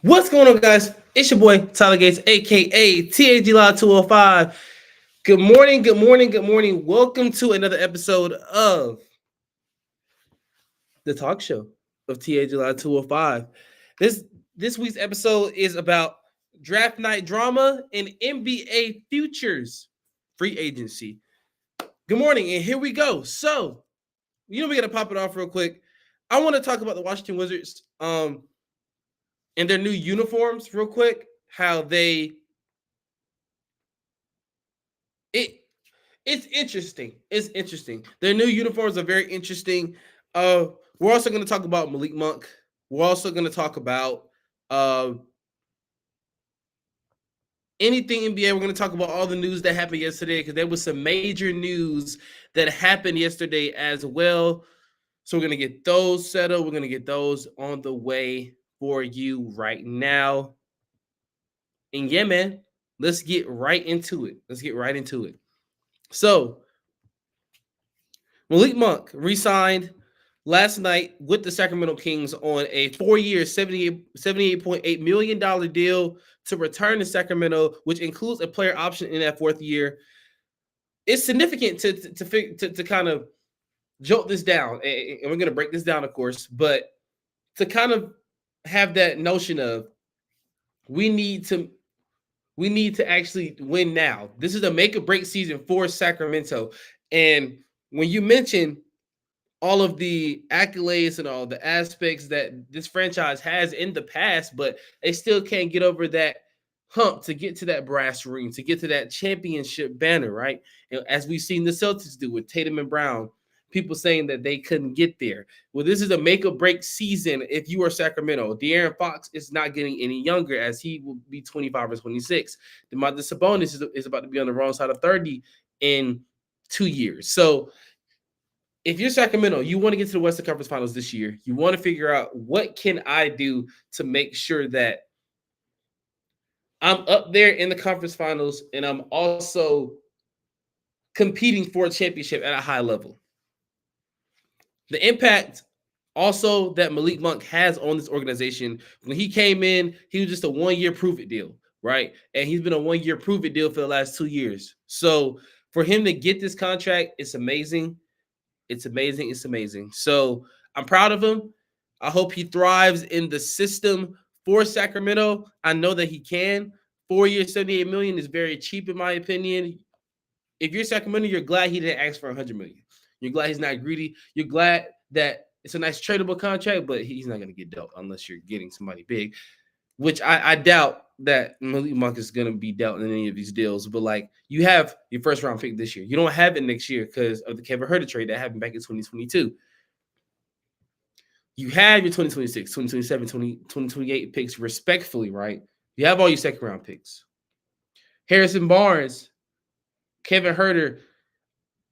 What's going on, guys? It's your boy Tyler Gates, aka TAG Live 205. Good morning, good morning, good morning. Welcome to another episode of the talk show of TAG Live 205. This week's episode is about draft night drama and NBA futures free agency. Good morning, and here we go. So, we gotta pop it off real quick. I want to talk about the Washington Wizards. And their new uniforms real quick, how it it's interesting. It's interesting. Their new uniforms are very interesting. We're also going to talk about Malik Monk. We're also going to talk about anything NBA. We're going to talk about all the news that happened yesterday because there was some major news that happened yesterday as well. So we're going to get those settled. We're going to get those on the way for you right now. And yeah, man, let's get right into it. So, Malik Monk re-signed last night with the Sacramento Kings on a 4-year, $78.8 million deal to return to Sacramento, which includes a player option in that fourth year. It's significant to kind of jolt this down, and we're going to break this down, of course, but to kind of have that notion of we need to actually win now. This is a make or break season for Sacramento. And when you mention all of the accolades and all the aspects that this franchise has in the past, but they still can't get over that hump to get to that brass ring, to get to that championship banner, right? And as we've seen the Celtics do with Tatum and Brown, people saying that they couldn't get there. Well, this is a make or break season if you are Sacramento. De'Aaron Fox is not getting any younger as he will be 25 or 26. Domantas Sabonis is about to be on the wrong side of 30 in 2 years. So if you're Sacramento, you want to get to the Western Conference Finals this year. You want to figure out what can I do to make sure that I'm up there in the conference finals and I'm also competing for a championship at a high level. The impact also that Malik Monk has on this organization. When he came in, he was just a 1-year prove-it deal, right? And he's been a 1-year prove-it deal for the last 2 years. So for him to get this contract, it's amazing. It's amazing. It's amazing. So I'm proud of him. I hope he thrives in the system for Sacramento. I know that he can. 4 years, $78 million is very cheap in my opinion. If you're Sacramento, you're glad he didn't ask for $100 million. You're glad he's not greedy. You're glad that it's a nice tradable contract, but he's not going to get dealt unless you're getting somebody big, which I doubt that Malik Monk is going to be dealt in any of these deals. But, like, you have your first-round pick this year. You don't have it next year because of the Kevin Huerter trade that happened back in 2022. You have your 2026, 2027, 2028 picks respectfully, right? You have all your second-round picks. Harrison Barnes, Kevin Huerter.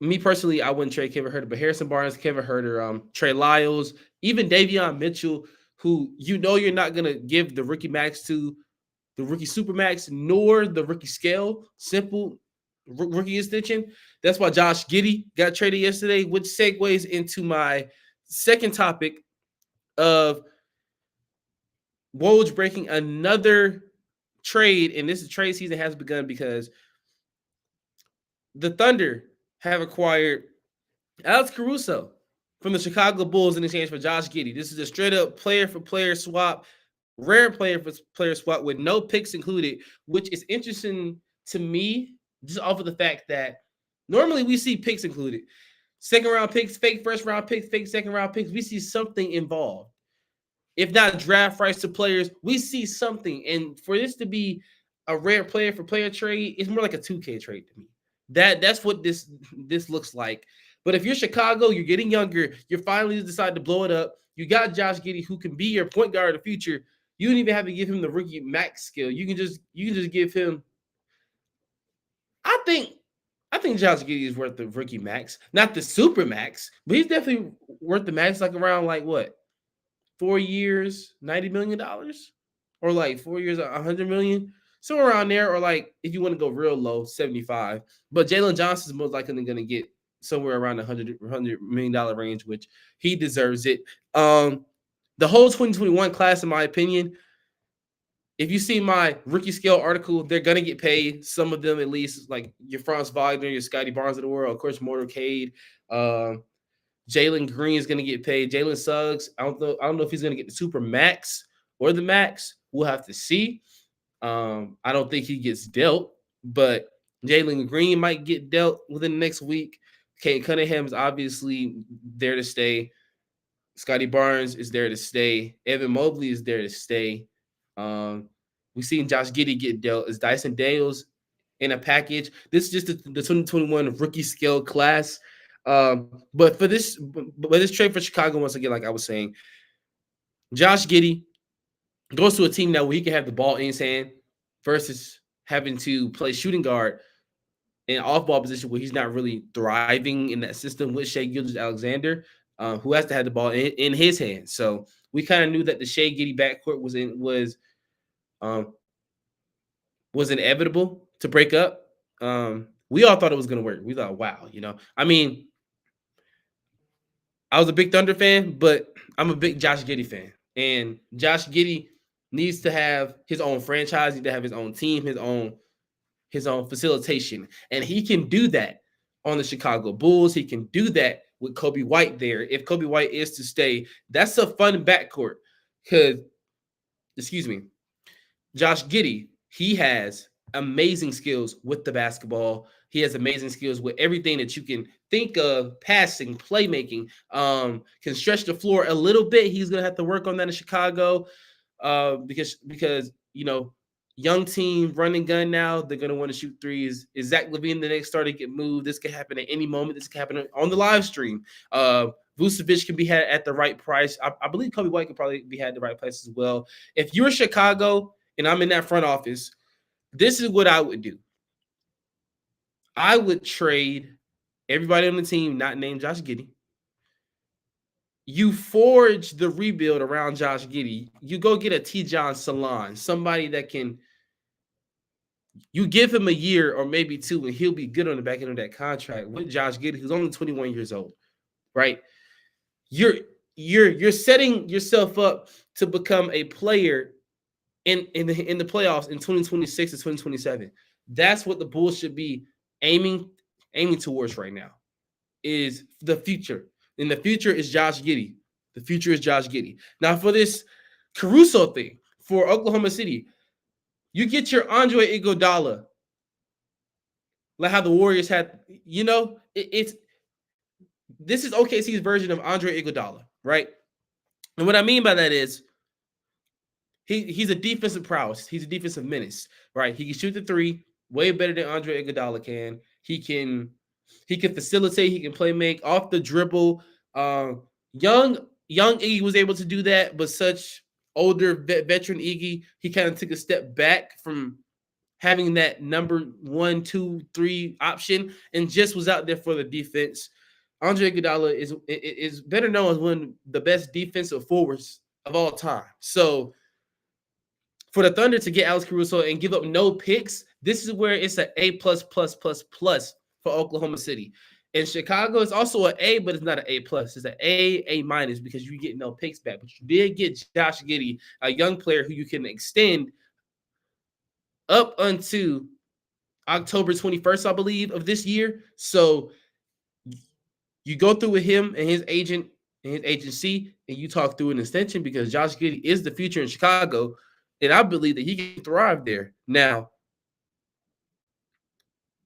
Me personally, I wouldn't trade Kevin Huerter, but Harrison Barnes, Kevin Huerter, Trey Lyles, even Davion Mitchell, who you know you're not going to give the rookie max to, the rookie super max, nor the rookie scale, simple rookie extension. That's why Josh Giddey got traded yesterday, which segues into my second topic of Woj breaking another trade, and this trade season has begun because the Thunder have acquired Alex Caruso from the Chicago Bulls in exchange for Josh Giddey. This is a straight-up player-for-player swap, rare player-for-player swap with no picks included, which is interesting to me just off of the fact that normally we see picks included. Second-round picks, fake first-round picks, fake second-round picks. We see something involved. If not draft rights to players, we see something. And for this to be a rare player-for-player trade, it's more like a 2K trade to me. That's what this looks like. But if you're Chicago, you're getting younger, you're finally decided to blow it up. You got Josh Giddey, who can be your point guard of the future. You don't even have to give him the rookie max skill. You can just give him. I think Josh Giddey is worth the rookie max, not the super max, but he's definitely worth the max. Like around 4 years, $90 million, or 4 years, $100 million. Somewhere around there, or if you want to go real low, 75. But Jalen Johnson is most likely going to get somewhere around the $100 million range, which he deserves it. The whole 2021 class, in my opinion, if you see my rookie scale article, they're gonna get paid. Some of them at least, like your Franz Wagner, your Scotty Barnes of the world, of course, Motorcade. Jalen Green is gonna get paid. Jalen Suggs, I don't know if he's gonna get the super max or the max. We'll have to see. I don't think he gets dealt, but Jalen Green might get dealt within the next week. Kate Cunningham's obviously there to stay. Scotty Barnes is there to stay. Evan Mobley is there to stay. Um, we've seen Josh Giddey get dealt. Is Dyson Dales in a package? This is just the 2021 rookie scale class. But this trade for Chicago, once again, like I was saying, Josh Giddey goes to a team now where he can have the ball in his hand versus having to play shooting guard in off-ball position where he's not really thriving in that system with Shai Gilgeous-Alexander, who has to have the ball in his hands. So we kind of knew that the Shai Giddey backcourt was inevitable to break up. We all thought it was going to work. We thought, wow, I mean, I was a big Thunder fan, but I'm a big Josh Giddey fan. And Josh Giddey needs to have his own franchise, needs to have his own team, his own facilitation. And he can do that on the Chicago Bulls. He can do that with Kobe White there. If Kobe White is to stay, that's a fun backcourt. Because, Josh Giddey, he has amazing skills with the basketball. He has amazing skills with everything that you can think of, passing, playmaking, can stretch the floor a little bit. He's going to have to work on that in Chicago because young team, running gun now, they're going to want to shoot threes. Is Zach LaVine the next star to get moved? This could happen at any moment. This could happen on the live stream. Vucevic can be had at the right price. I believe Kobe White could probably be had at the right price as well. If you're Chicago and I'm in that front office, this is what I would do. I would trade everybody on the team not named Josh Giddey. You forge the rebuild around Josh Giddey. You go get a T-John Salon, somebody that can – you give him a year or maybe two, and he'll be good on the back end of that contract with Josh Giddey, who's only 21 years old, right? You're setting yourself up to become a player in the playoffs in 2026 to 2027. That's what the Bulls should be aiming towards right now, is the future. And the future is Josh Giddey. The future is Josh Giddey. Now, for this Caruso thing, for Oklahoma City, you get your Andre Iguodala, like how the Warriors had, this is OKC's version of Andre Iguodala, right? And what I mean by that is he's a defensive prowess. He's a defensive menace, right? He can shoot the three way better than Andre Iguodala can. He can facilitate. He can play make off the dribble. Young Iggy was able to do that, but such older veteran Iggy, he kind of took a step back from having that number 1, 2, 3 option and just was out there for the defense. Andre Iguodala is better known as one of the best defensive forwards of all time. So for the Thunder to get Alex Caruso and give up no picks, this is where it's an A+++ for Oklahoma City. In Chicago, it's also an A, but it's not an A+. It's an A- because you get no picks back. But you did get Josh Giddey, a young player who you can extend up until October 21st, I believe, of this year. So you go through with him and his agent and his agency, and you talk through an extension because Josh Giddey is the future in Chicago, and I believe that he can thrive there. Now,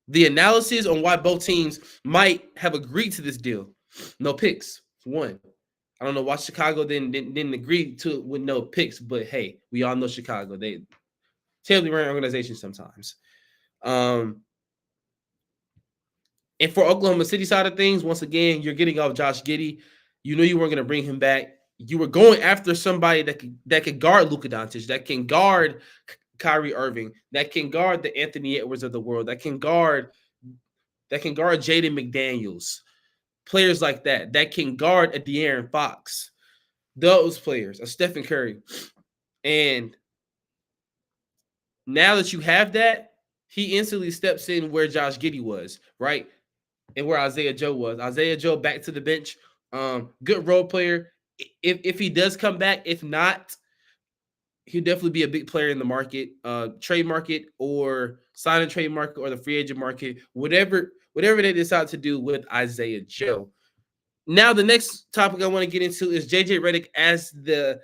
the analysis on why both teams might have agreed to this deal. No picks, one. I don't know why Chicago didn't agree to it with no picks, but hey, we all know Chicago. They terribly run organizations sometimes. And for Oklahoma City side of things, once again, you're getting off Josh Giddey. You knew you weren't going to bring him back. You were going after somebody that could guard Luka Doncic, that can guard Kyrie Irving, that can guard the Anthony Edwards of the world, that can guard Jaden McDaniels, players like that can guard a De'Aaron Fox, those players, a Stephen Curry. And now that you have that, he instantly steps in where Josh Giddey was, right? And where Isaiah Joe was. Isaiah Joe back to the bench, good role player. If he does come back, if not, he'll definitely be a big player in the market, trade market, or sign and trade market, or the free agent market, whatever they decide to do with Isaiah Joe. Now, the next topic I want to get into is JJ Redick as the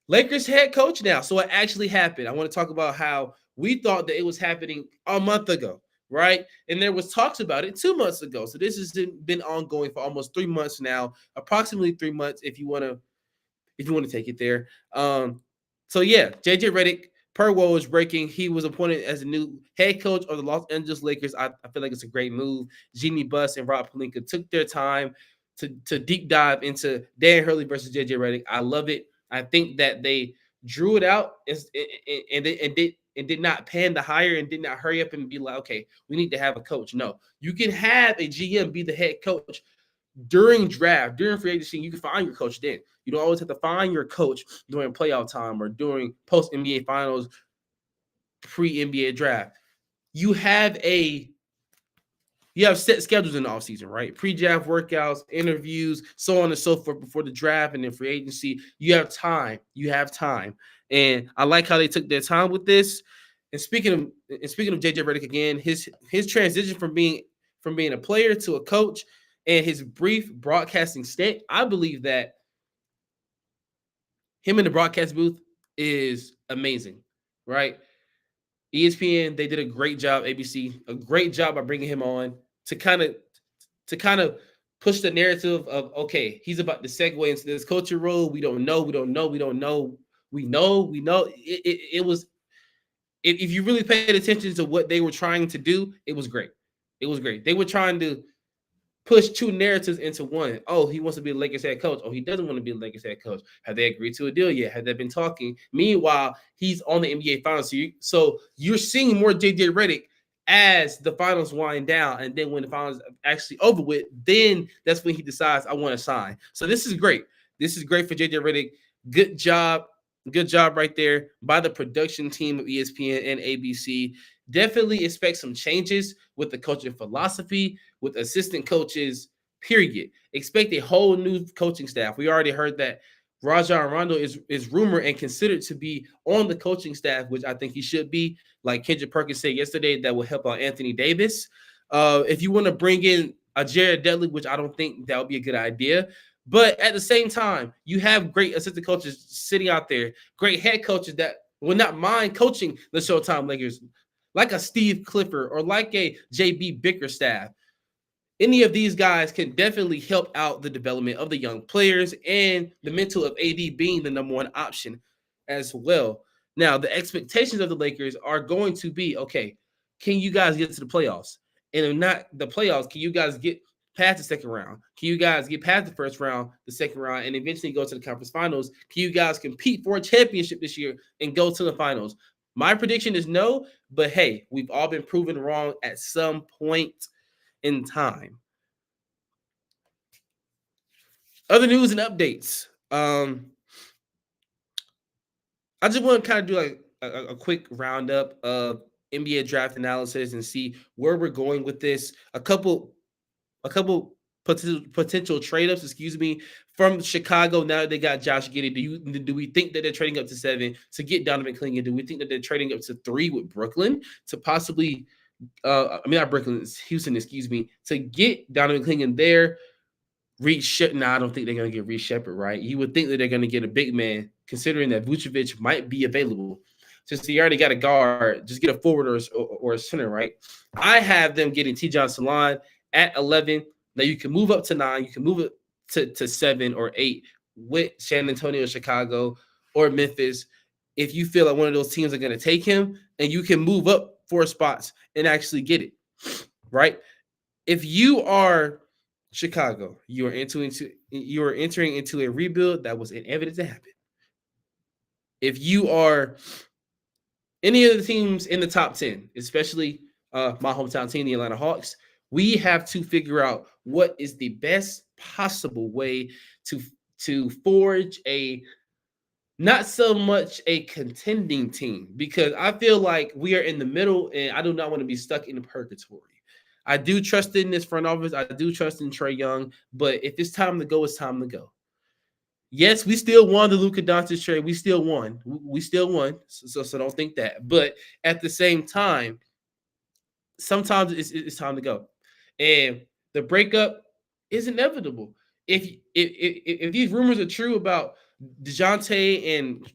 Lakers head coach now. So it actually happened. I want to talk about how we thought that it was happening a month ago, right? And there was talks about it 2 months ago. So this has been ongoing for almost 3 months now, approximately 3 months if you want to take it there. So yeah, JJ Redick, per Woj is breaking, he was appointed as the new head coach of the Los Angeles Lakers. I feel like it's a great move. Jeannie Buss and Rob Pelinka took their time to deep dive into Dan Hurley versus JJ Redick. I love it. I think that they drew it out and did not pan the hire and did not hurry up and be like, okay, we need to have a coach. No, you can have a GM be the head coach during draft, during free agency. You can find your coach then. You don't always have to find your coach during playoff time or during post NBA finals, pre NBA draft. You have set schedules in the offseason, right? Pre-draft workouts, interviews, so on and so forth before the draft and then free agency. You have time. And I like how they took their time with this. And speaking of JJ Redick again, his transition from being a player to a coach and his brief broadcasting stint, I believe that him in the broadcast booth is amazing, right? ESPN, they did a great job. ABC, a great job by bringing him on to kind of push the narrative of, okay, he's about to segue into this coaching role. We don't know. We know. It was, if you really paid attention to what they were trying to do, it was great. They were trying to push two narratives into one. Oh, he wants to be a Lakers head coach. Oh, he doesn't want to be a Lakers head coach. Have they agreed to a deal yet? Have they been talking? Meanwhile, he's on the NBA Finals. So you're seeing more JJ Redick as the finals wind down. And then when the finals actually over with, then that's when he decides, I want to sign. So this is great. This is great for JJ Redick. Good job. Good job right there by the production team of ESPN and ABC. Definitely expect some changes with the coaching philosophy, with assistant coaches, period. Expect a whole new coaching staff. We already heard that Rajon Rondo is rumored and considered to be on the coaching staff, which I think he should be. Like Kendrick Perkins said yesterday, that will help out Anthony Davis. If you want to bring in a Jared Dudley, which I don't think that would be a good idea. But at the same time, you have great assistant coaches sitting out there, great head coaches that will not mind coaching the Showtime Lakers, like a Steve Clifford or like a JB Bickerstaff. Any of these guys can definitely help out the development of the young players and the mental of AD being the number one option as well. Now, the expectations of the Lakers are going to be, okay, can you guys get to the playoffs? And if not the playoffs, can you guys get past the second round? Can you guys get past the first round, the second round, and eventually go to the conference finals? Can you guys compete for a championship this year and go to the finals? My prediction is no, but hey, we've all been proven wrong at some point in time. Other news and updates. I just want to kind of do like a quick roundup of NBA draft analysis and see where we're going with this. A couple potential trade-ups, from Chicago. Now that they got Josh Giddey, do we think that they're trading up to 7 to get Donovan Clingan? Do we think that they're trading up to 3 with Brooklyn to possibly not Brooklyn, it's Houston, to get Donovan Clingan there? Reed Shepard. I don't think they're going to get Reed Shepard, right? You would think that they're going to get a big man, considering that Vucevic might be available. Since he already got a guard, just get a forward or a center, right? I have them getting T-John Salon at 11. Now you can move up to 9. You can move it to 7 or 8 with San Antonio, Chicago, or Memphis. If you feel like one of those teams are going to take him, and you can move up 4 spots and actually get it, right? If you are Chicago, you are entering into a rebuild that was inevitable to happen. If you are any of the teams in the top 10, especially my hometown team, the Atlanta Hawks, we have to figure out what is the best possible way to forge a not so much a contending team, because I feel like we are in the middle and I do not want to be stuck in the purgatory. I do trust in this front office. I do trust in Trae Young, but if it's time to go, it's time to go. Yes, we still won the Luka Doncic trade. We still won. We still won. So don't think that. But at the same time, sometimes it's time to go, and the breakup is inevitable. If these rumors are true about Dejounte and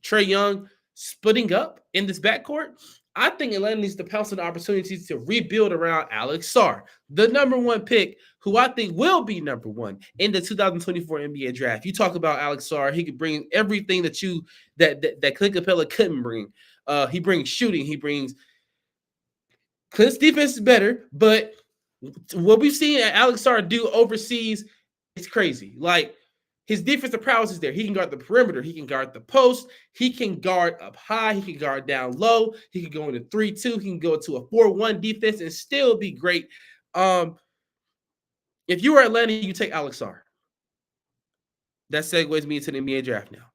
Trey Young splitting up in this backcourt, I think Atlanta needs to pounce on the opportunities to rebuild around Alex Sarr, the number one pick, who I think will be number one in the 2024 NBA draft. You talk about Alex Sarr, he could bring everything that Clint Capella couldn't bring. He brings shooting, he brings Clint's defense is better, but what we've seen Alex Sarr do overseas is crazy. Like his defensive prowess is there. He can guard the perimeter. He can guard the post. He can guard up high. He can guard down low. He can go into 3-2. He can go to a 4-1 defense and still be great. If you are Atlanta, you take Alex Sarr. That segues me into the NBA draft now.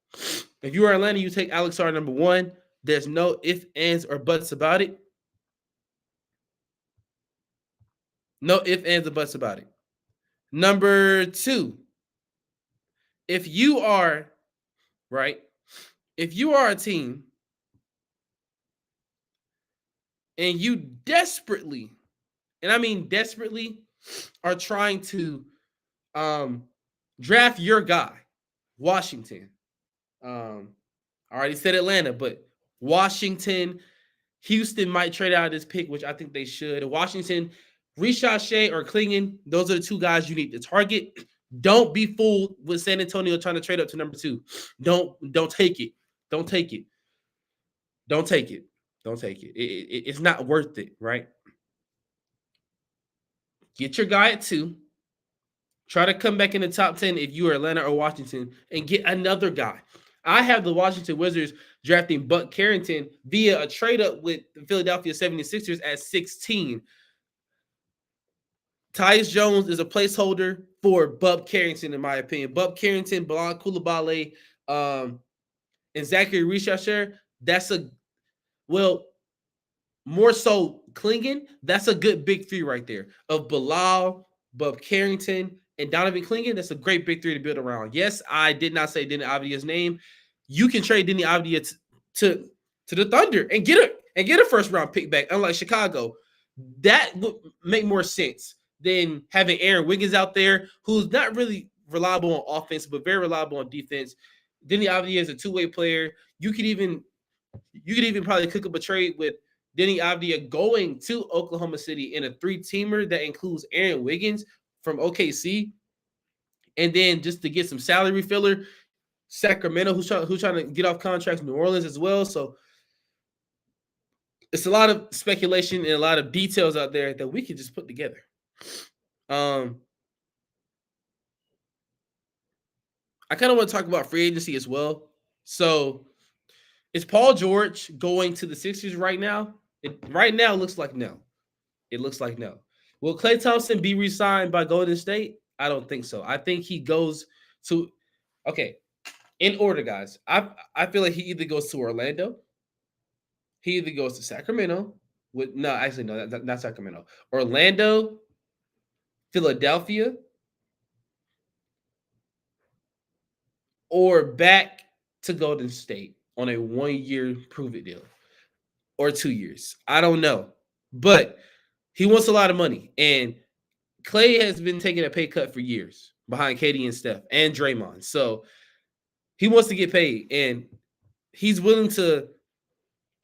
If you are Atlanta, you take Alex Sarr number one. There's no ifs, ands, or buts about it. No ifs, ands, or buts about it. Number two, if you are a team and you desperately, and I mean desperately, are trying to draft your guy, Washington. I already said Atlanta, but Washington, Houston might trade out of this pick, which I think they should. Washington, Ricochet or Klingon, those are the two guys you need to target. Don't be fooled with San Antonio trying to trade up to number two. Don't take it. Don't take it. Don't take it. Don't take it. It's not worth it, right? Get your guy at two. Try to come back in the top 10 if you are Atlanta or Washington and get another guy. I have the Washington Wizards drafting Buck Carrington via a trade up with the Philadelphia 76ers at 16. Tyus Jones is a placeholder for Bub Carrington, in my opinion. Bub Carrington, Bilal Coulibaly, and Zachary Ricochet, more so Klingon, that's a good big three right there. Of Bilal, Bub Carrington, and Donovan Klingon, that's a great big three to build around. Yes, I did not say Denny Avdia's name. You can trade Denny Avdia to the Thunder and get a first round pick back, unlike Chicago. That would make more sense than having Aaron Wiggins out there, who's not really reliable on offense, but very reliable on defense. Denny Avdia is a two-way player. You could even probably cook up a trade with Denny Avdia going to Oklahoma City in a three-teamer that includes Aaron Wiggins from OKC, and then just to get some salary filler, Sacramento, who's trying to get off contracts, New Orleans as well. So it's a lot of speculation and a lot of details out there that we can just put together. I kind of want to talk about free agency as well. So is Paul George going to the Sixers right now? Right now, it looks like no. It looks like no. Will Klay Thompson be re-signed by Golden State? I don't think so. I think he goes to – okay, in order, guys. I feel like he either goes to Orlando, he either goes to Sacramento – not Sacramento. Orlando, Philadelphia, or back to Golden State on a 1-year prove-it deal or 2 years. I don't know. But he wants a lot of money. And Klay has been taking a pay cut for years behind KD and Steph and Draymond. So he wants to get paid. And he's willing to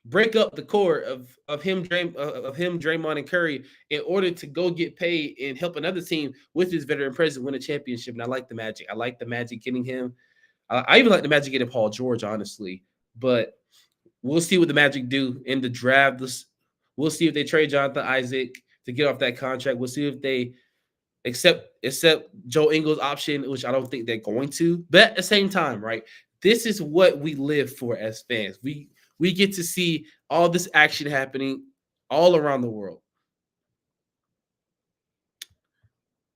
break up the core of him, Draymond, and Curry in order to go get paid and help another team with his veteran presence win a championship. And I like the Magic. I like the Magic getting him. I even like the Magic getting Paul George, honestly. But we'll see what the Magic do in the draft. We'll see if they trade Jonathan Isaac to get off that contract. We'll see if they accept Joe Ingles' option, which I don't think they're going to. But at the same time, right, this is what we live for as fans. We get to see all this action happening all around the world.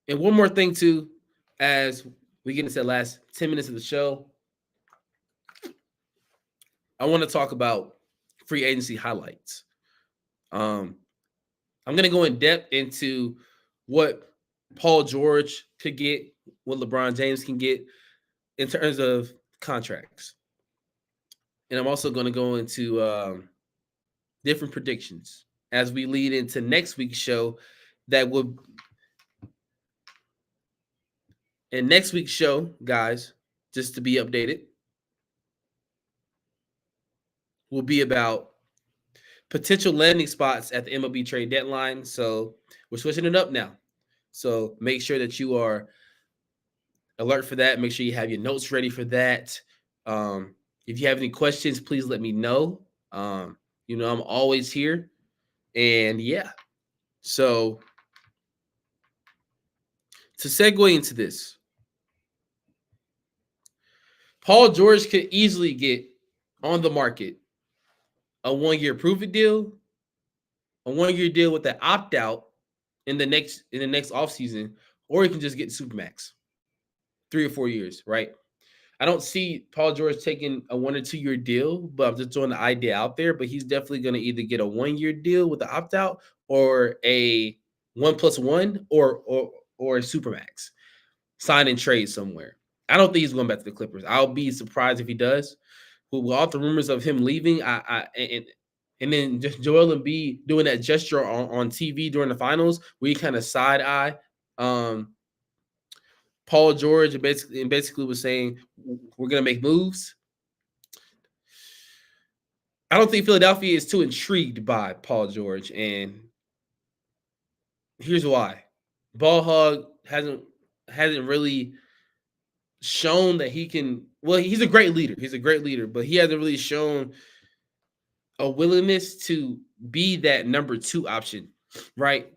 And one more thing, too, as we get into the last 10 minutes of the show, I want to talk about free agency highlights. I'm going to go in depth into what Paul George could get, what LeBron James can get, in terms of contracts. And I'm also going to go into different predictions as we lead into next week's show. That will, and next week's show, guys, just to be updated, will be about potential landing spots at the MLB trade deadline. So we're switching it up now. So make sure that you are alert for that. Make sure you have your notes ready for that. If you have any questions, please let me know. I'm always here. And yeah. So to segue into this, Paul George could easily get on the market a 1-year prove it deal, a 1-year deal with an opt out in the next offseason, or he can just get Supermax 3 or 4 years, right? I don't see Paul George taking a 1 or 2 year deal, but I'm just throwing the idea out there. But he's definitely going to either get a 1-year deal with the opt out or a 1+1 or a Supermax sign and trade somewhere. I don't think he's going back to the Clippers. I'll be surprised if he does. With all the rumors of him leaving, and then just Joel Embiid doing that gesture on TV during the finals, where he kind of side eye Paul George, and basically was saying we're gonna make moves. I don't think Philadelphia is too intrigued by Paul George, and here's why: Ball Hog hasn't really shown that he can. Well, he's a great leader. He's a great leader, but he hasn't really shown a willingness to be that number 2 option, right?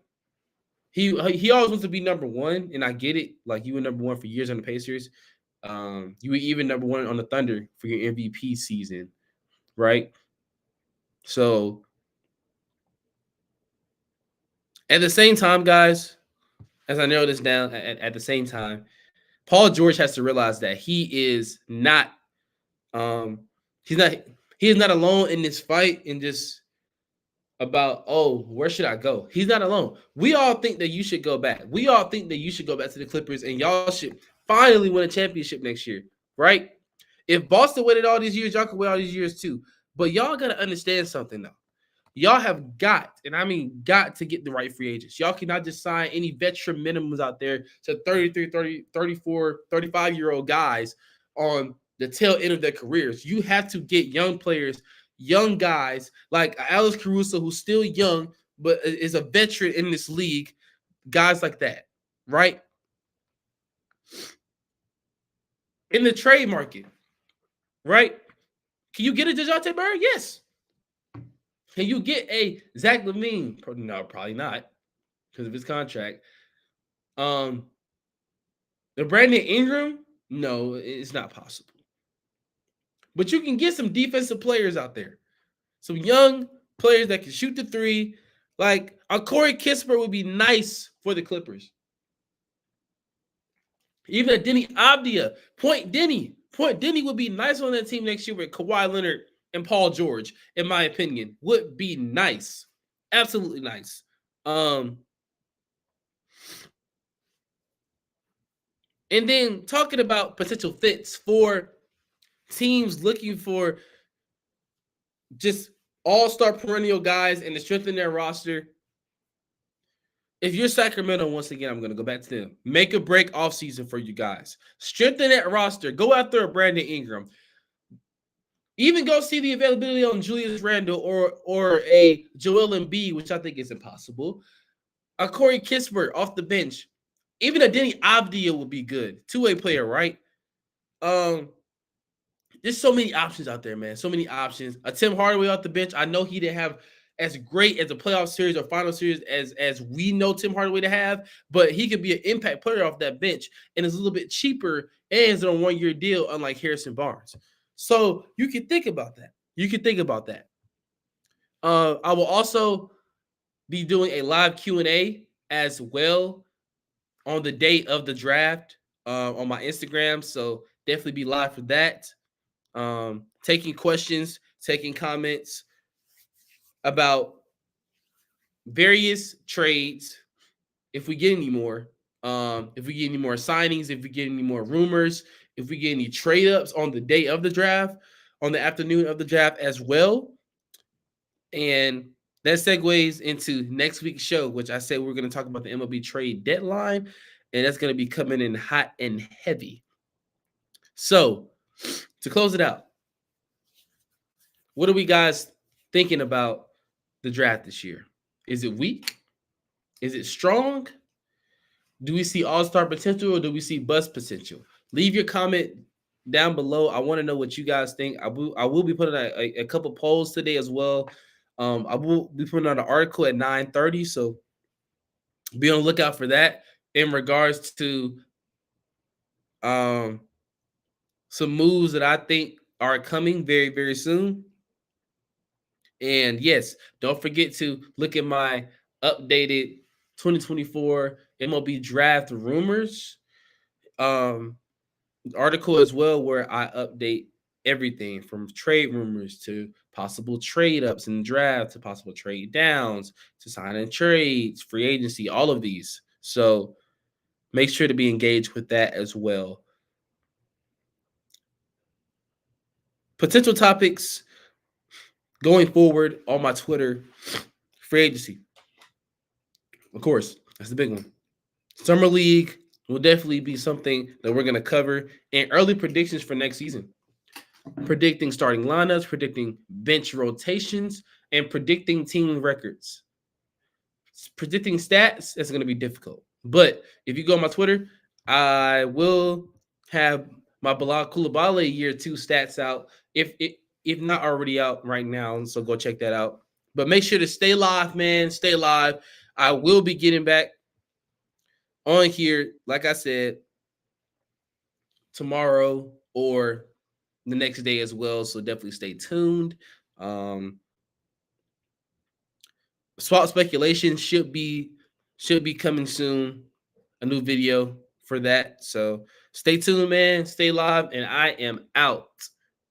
He always wants to be number 1, and I get it. Like, you were number 1 for years on the Pacers. You were even number 1 on the Thunder for your MVP season, right? So at the same time, guys, as I narrow this down, at the same time, Paul George has to realize that he is not he is not alone in this fight, and just about, oh, where should I go? He's not alone. We all think that you should go back. We all think that you should go back to the Clippers, and y'all should finally win a championship next year, right? If Boston waited all these years, y'all could wait all these years too. But y'all got to understand something, though. Y'all have got, and I mean got, to get the right free agents. Y'all cannot just sign any veteran minimums out there to 33, 30, 34, 35-year-old guys on the tail end of their careers. You have to get young players, young guys like Alex Caruso, who's still young, but is a veteran in this league, guys like that, right? In the trade market, right? Can you get a DeJounte Murray? Yes. Can you get a Zach LaVine? No, probably not, because of his contract. The Brandon Ingram? No, it's not possible. But you can get some defensive players out there. Some young players that can shoot the 3. Like a Corey Kispert would be nice for the Clippers. Even a Denny Abdia, Point Denny would be nice on that team next year with Kawhi Leonard and Paul George, in my opinion, would be nice. Absolutely nice. And then talking about potential fits for teams looking for just all-star perennial guys and to strengthen their roster. If you're Sacramento, once again, I'm going to go back to them. Make a break offseason for you guys. Strengthen that roster. Go after a Brandon Ingram. Even go see the availability on Julius Randle or a Joel Embiid, which I think is impossible. A Corey Kispert off the bench. Even a Denny Avdia would be good. 2-way player, right? There's so many options out there, man. So many options. A Tim Hardaway off the bench. I know he didn't have as great as a playoff series or final series as we know Tim Hardaway to have, but he could be an impact player off that bench, and it's a little bit cheaper and it's on a 1-year deal, unlike Harrison Barnes. So you can think about that. I will also be doing a live Q&A as well on the date of the draft on my Instagram. So definitely be live for that. Taking questions, taking comments about various trades, if we get any more, if we get any more signings, if we get any more rumors, if we get any trade ups on the day of the draft, on the afternoon of the draft as well. And that segues into next week's show, which I said we're going to talk about the MLB trade deadline, and that's going to be coming in hot and heavy. So, to close it out, what are we guys thinking about the draft this year? Is it weak? Is it strong? Do we see all-star potential or do we see bust potential? Leave your comment down below. I want to know what you guys think. I will be putting a couple polls today as well. I will be putting out an article at 9:30, so be on the lookout for that in regards to some moves that I think are coming very, very soon. And yes, don't forget to look at my updated 2024 MLB draft rumors article as well, where I update everything from trade rumors to possible trade ups and draft to possible trade downs to sign and trades, free agency, all of these. So make sure to be engaged with that as well. Potential topics going forward on my Twitter, free agency. Of course, that's the big one. Summer League will definitely be something that we're going to cover, and early predictions for next season. Predicting starting lineups, predicting bench rotations, and predicting team records. Predicting stats, that's going to be difficult. But if you go on my Twitter, I will have my Bilal Coulibaly year 2 stats out, if not already out right now. So go check that out. But make sure to stay live, man. Stay live. I will be getting back on here, like I said, tomorrow or the next day as well. So definitely stay tuned. Swap speculation should be coming soon. A new video for that. So stay tuned, man. Stay live, and I am out.